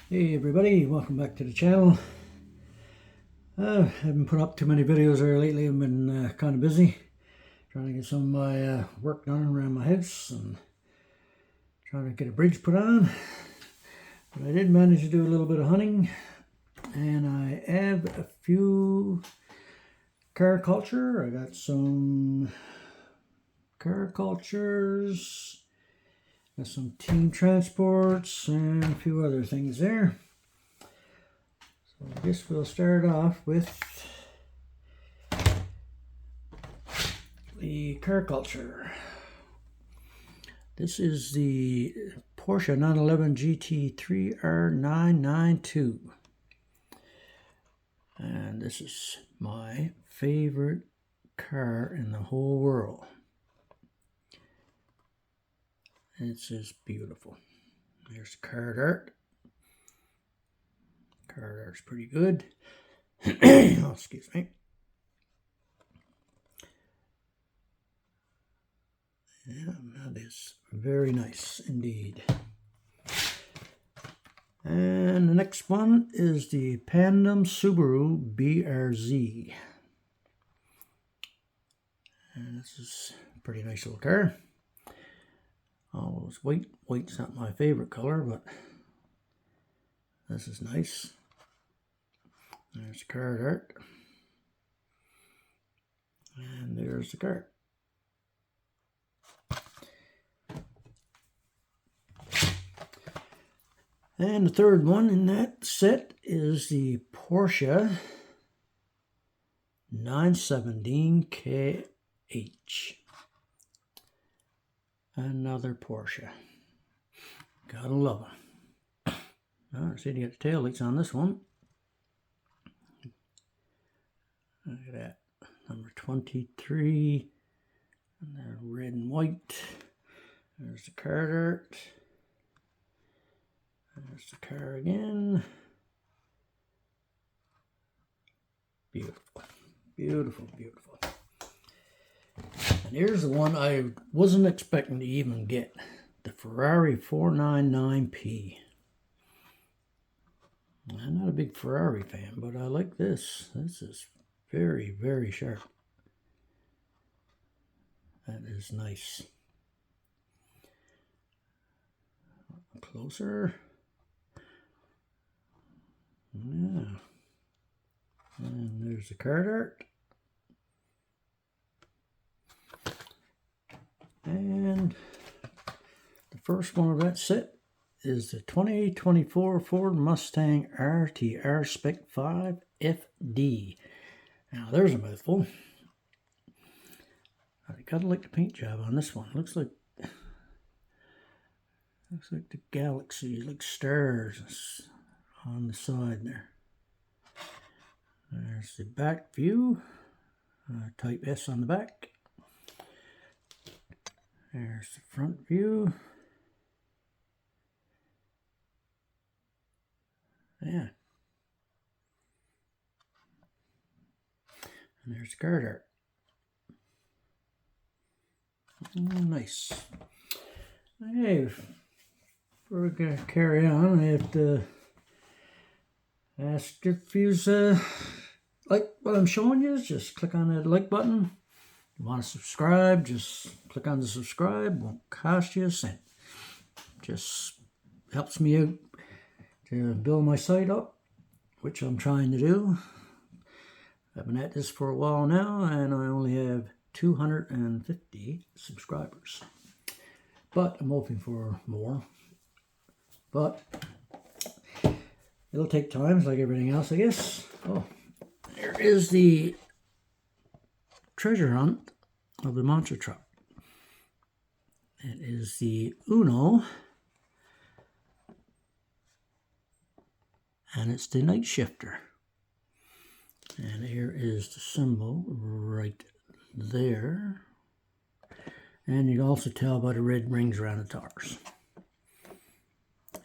Hey everybody, welcome back to the channel. I haven't put up too many videos there lately. I've been kind of busy trying to get some of my work done around my house and trying to get a bridge put on. But I did manage to do a little bit of hunting, and I have a few cariculture. I got some caricultures, got some team transports, and a few other things there. So I guess we'll start off with the cariculture. This is the Porsche 911 GT3R992. And this is my favorite car in the whole world. It's just beautiful. There's the card art. Card art's pretty good. Oh, excuse me. Yeah, that is very nice indeed. And the next one is the Pandem Subaru BRZ. And this is a pretty nice little car. Oh, it's white. White's not my favorite color, but this is nice. There's the card art. And there's the card. And the third one in that set is the Porsche 917 KH. Another Porsche. Gotta love them. Oh, I see you got the tail lights on this one. Look at that. Number 23. And they're red and white. There's the card art. There's the car again. Beautiful. Beautiful, beautiful. And here's the one I wasn't expecting to even get. The Ferrari 499P. I'm not a big Ferrari fan, but I like this. This is very, very sharp. That is nice. Closer. Yeah. And there's the card art. And the first one of that set is the 2024 Ford Mustang RTR Spec 5 FD. Now there's a mouthful. I gotta like the paint job on this one. Looks like the galaxy, like stars on the side there. There's the back view, type S on the back. There's the front view. Yeah. And there's the card art. Oh, nice. Hey, before we carry on, I have to ask if you like what I'm showing you. Just click on that like button. If you want to subscribe, just click on the subscribe. Won't cost you a cent. Just helps me out to build my site up, which I'm trying to do. I've been at this for a while now, and I only have 250 subscribers. But I'm hoping for more. But it'll take time, like everything else, I guess. Oh, there is the treasure hunt of the monster truck. It is the Uno. And it's the Night Shifter. And here is the symbol right there. And you can also tell by the red rings around the tires.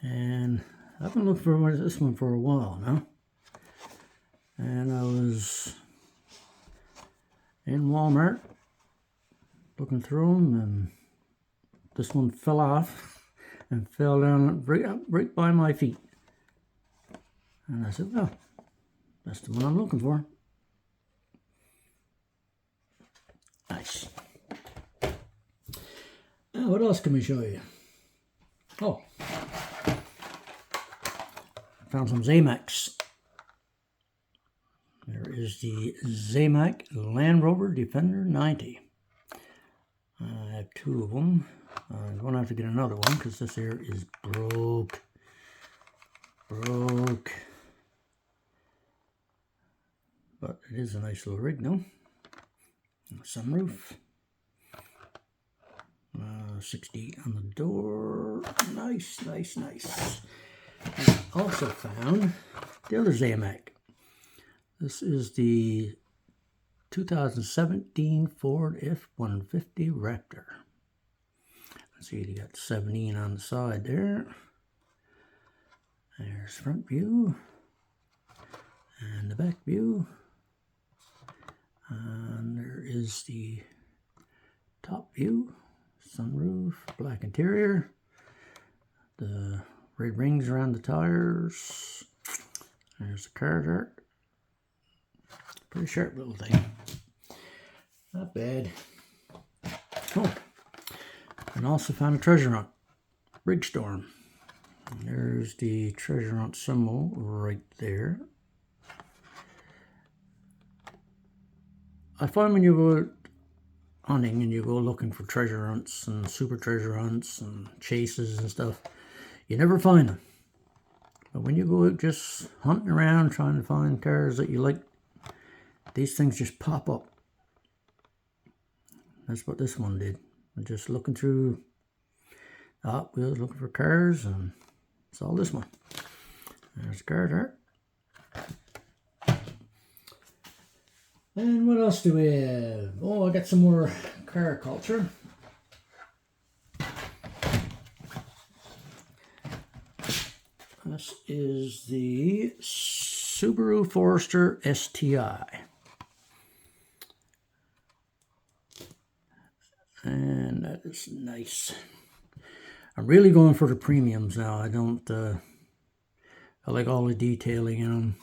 And I've been looking for this one for a while now. And I was in Walmart looking through them, and this one fell off and fell down right by my feet. And I said, well, that's the one I'm looking for. Nice. Now, what else can we show you? Oh, found some Zamacs. There is the Zamac Land Rover Defender 90. I have two of them. I'm going to have to get another one because this here is broke. But it is a nice little rig now. Sunroof. 68 on the door. Nice. I also found the other Zamac. This is the 2017 Ford F-150 Raptor. Let's see, you got 17 on the side there. There's front view and the back view. And there is the top view, sunroof, black interior, the red rings around the tires. There's the car dirt. Pretty sharp little thing. Not bad. Oh, and also found a treasure hunt. Bridge Storm. And there's the treasure hunt symbol right there. I find when you go hunting and you go looking for treasure hunts and super treasure hunts and chases and stuff, you never find them. But when you go out just hunting around trying to find cars that you like, these things just pop up. That's what this one did. I'm just looking through Hot Wheels, looking for cars, and saw this one. There's car dirt. And what else do we have? Oh, I got some more car culture. This is the Subaru Forester STI. And that is nice. I'm really going for the premiums now. I don't, I like all the detailing in them.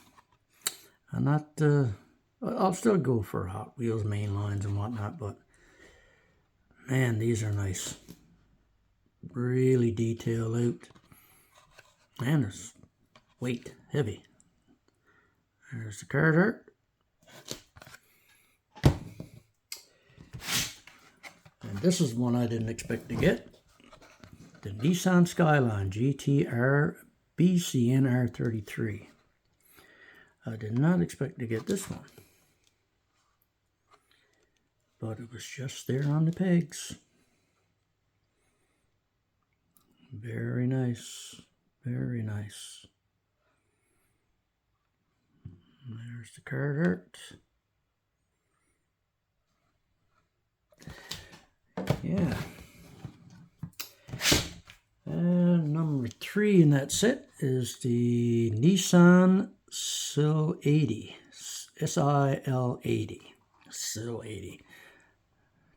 I'm not, I'll still go for Hot Wheels main lines and whatnot, but man, these are nice. Really detailed out. And it's weight, heavy. There's the car dirt. And this is one I didn't expect to get. The Nissan Skyline GT-R BCN R33. I did not expect to get this one. But it was just there on the pegs. Very nice. Very nice. There's the car dirt. Yeah. And number 3 in that set is the Nissan SIL 80. SIL 80. SIL 80.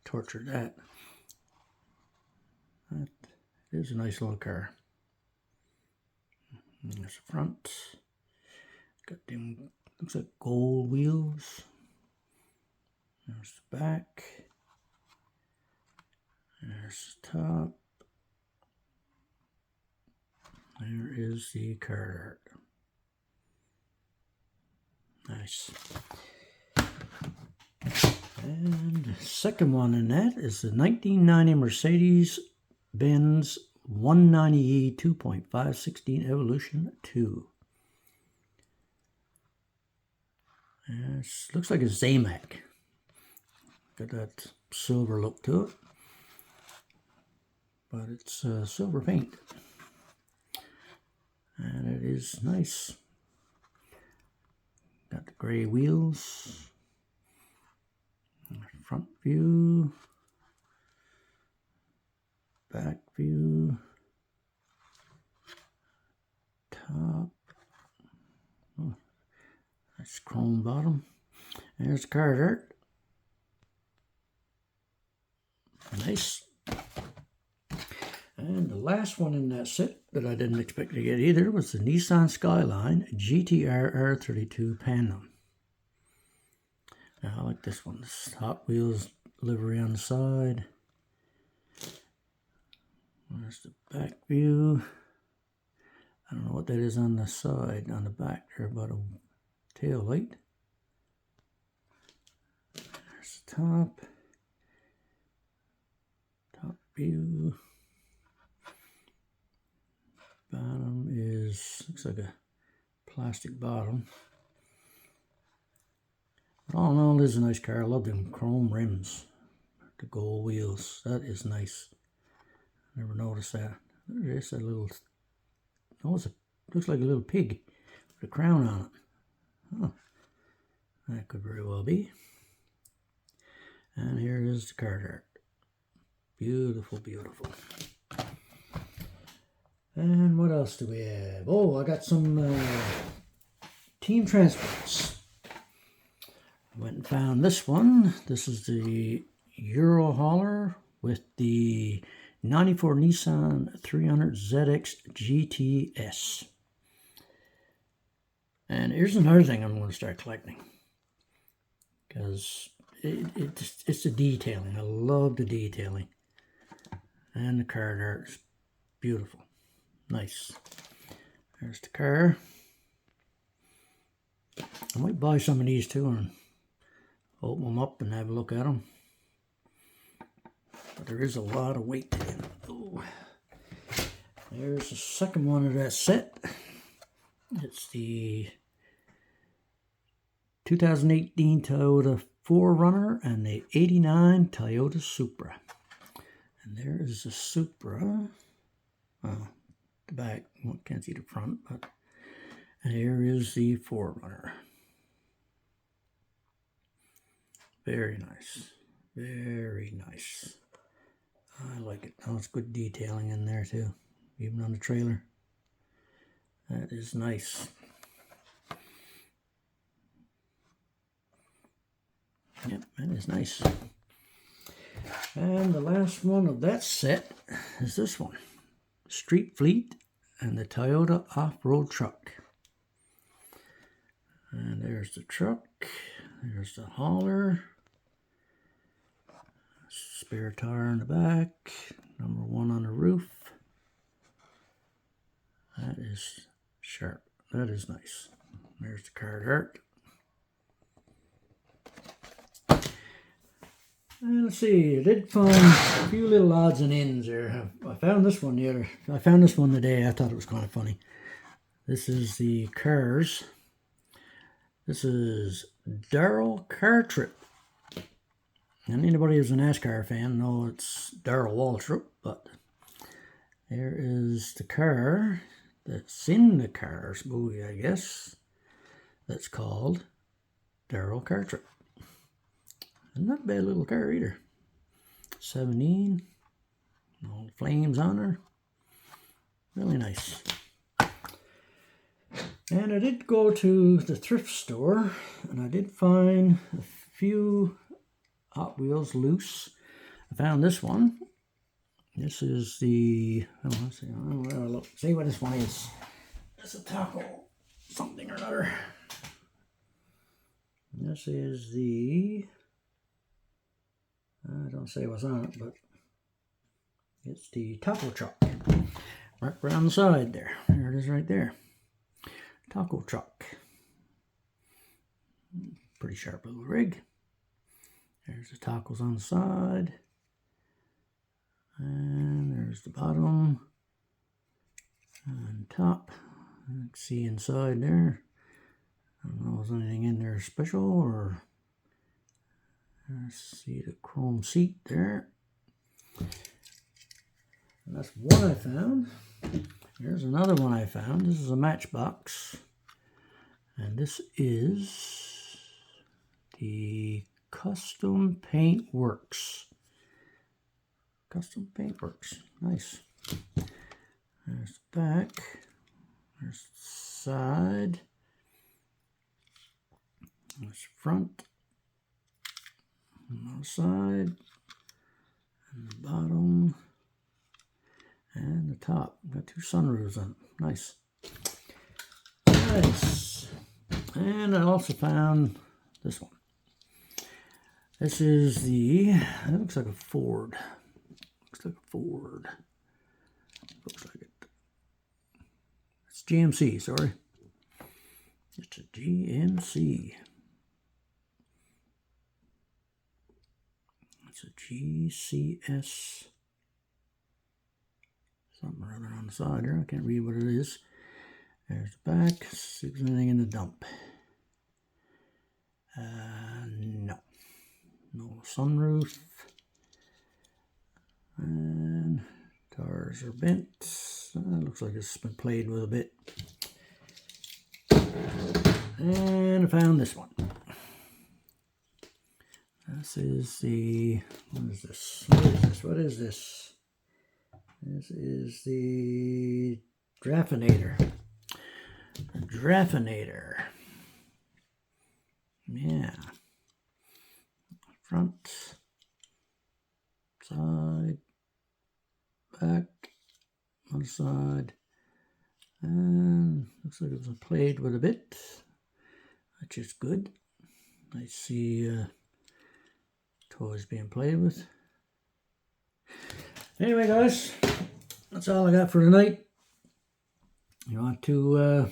Tortured that. That is a nice little car. And there's the front. Got them, looks like gold wheels. There's the back. There's the top. There is the car dirt. Nice. And the second one in that is the 1990 Mercedes-Benz 190E 2.516 Evolution 2. And it looks like a Zamac. Got that silver look to it. But it's silver paint. And it is nice. Got the gray wheels. Front view. Back view. Top. Oh, that's chrome bottom. There's the car dirt. Nice. And the last one in that set that I didn't expect to get either was the Nissan Skyline GTR R32 Phantom. Now, I like this one. This Hot Wheels livery on the side. There's the back view. I don't know what that is on the side, on the back there, about a tail light. There's the top. Top view. Bottom is, looks like a plastic bottom. But all in all, this is a nice car. I love them chrome rims. The gold wheels. That is nice. Never noticed that. There's a little, oh, looks like a little pig with a crown on it. Oh, that could very well be. And here is the card art. Beautiful, beautiful. And what else do we have? Oh, I got some team transports. I went and found this one. This is the Euro hauler with the 94 Nissan 300 ZX GTS. And here's another thing I'm going to start collecting. Because it's the detailing. I love the detailing. And the card art is beautiful. Nice. There's the car. I might buy some of these too and open them up and have a look at them. But there is a lot of weight in it. Oh. There's the second one of that set. It's the 2018 Toyota 4Runner and the 89 Toyota Supra. And there is the Supra. Oh, the back, well, can't see the front, but and here is the 4Runner. Very nice. Very nice. I like it. Oh, it's good detailing in there too, even on the trailer. That is nice. Yep, that is nice. And the last one of that set is this one. Street Fleet and the Toyota off-road truck. And there's the truck. There's the hauler. Spare tire in the back. Number 1 on the roof. That is sharp. That is nice. There's the card art. And let's see, I did find a few little odds and ends there. I found this one today. I thought it was kind of funny. This is the cars. This is Darrell Cartrip. And anybody who's a NASCAR fan knows it's Darrell Waltrip, but there is the car that's in the Cars movie, I guess. That's called Darrell Cartrip. And not a bad little car either. 17. All flames on her. Really nice. And I did go to the thrift store and I did find a few Hot Wheels loose. I found this one. This is the, oh, let's see, look, see what this one is. It's a taco something or other. This is the, I don't say what's on it, but it's the taco truck. Right around the side there. There it is right there. Taco truck. Pretty sharp little rig. There's the tacos on the side. And there's the bottom. And top. You can see inside there. I don't know if there's anything in there special or... Let's see the chrome seat there. And that's one I found. Here's another one I found. This is a Matchbox. And this is the Custom Paint Works. Custom Paint Works. Nice. There's the back. There's the side. There's the front. On the side. And the bottom. And the top, got 2 sunroofs on it. Nice. Nice. And I also found this one. This is it looks like a Ford. Looks like a Ford. Looks like it. It's GMC, sorry. It's a GMC. It's a GCS. Something or other on the side here. I can't read what it is. There's the back. See if there's anything in the dump. No. No sunroof. And tires are bent. Looks like it's been played with a bit. And I found this one. This is what is this? What is this? This is the Draffinator. Draffinator. Yeah. Front, side, back, one side, and looks like it was played with a bit, which is good. I see toys being played with. Anyway, guys, that's all I got for tonight. You want to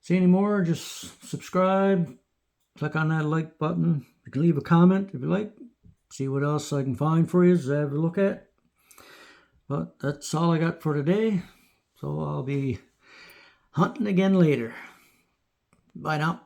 see any more, just subscribe, click on that like button. You can leave a comment if you like. See what else I can find for you to have a look at. But that's all I got for today. So I'll be hunting again later. Bye now.